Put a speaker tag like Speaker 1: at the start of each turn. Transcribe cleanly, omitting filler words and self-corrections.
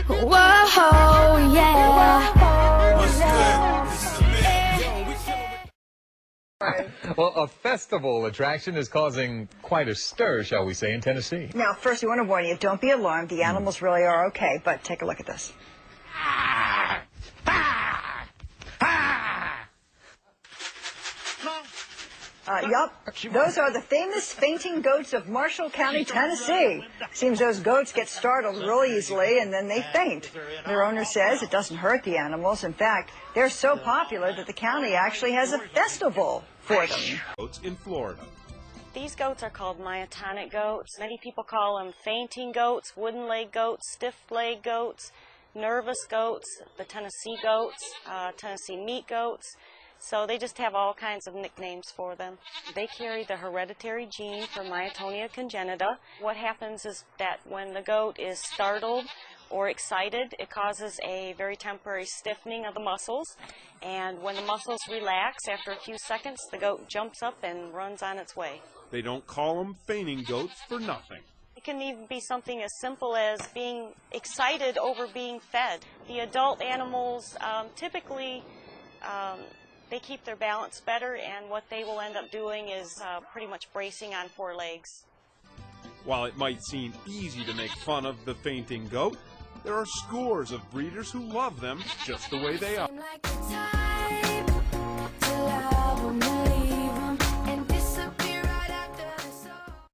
Speaker 1: Whoa, yeah.
Speaker 2: Well, a festival attraction is causing quite a stir, shall we say, in Tennessee.
Speaker 3: Now, first, we want to warn you, don't be alarmed. The animals really are okay, but take a look at this. Yup, those are the famous fainting goats of Marshall County, Tennessee. Seems those goats get startled real easily and then they faint. Their owner says it doesn't hurt the animals. In fact, they're so popular that the county actually has a festival for them.
Speaker 4: Goats in Florida.
Speaker 5: These goats are called myotonic goats. Many people call them fainting goats, wooden leg goats, stiff leg goats, nervous goats, the Tennessee goats, Tennessee meat goats. So they just have all kinds of nicknames for them. They carry the hereditary gene for myotonia congenita. What happens is that when the goat is startled or excited, it causes a very temporary stiffening of the muscles. And when the muscles relax, after a few seconds, the goat jumps up and runs on its way.
Speaker 4: They don't call them fainting goats for nothing.
Speaker 5: It can even be something as simple as being excited over being fed. The adult animals typically they keep their balance better, and what they will end up doing is pretty much bracing on four legs.
Speaker 4: While it might seem easy to make fun of the fainting goat, there are scores of breeders who love them just the way they are.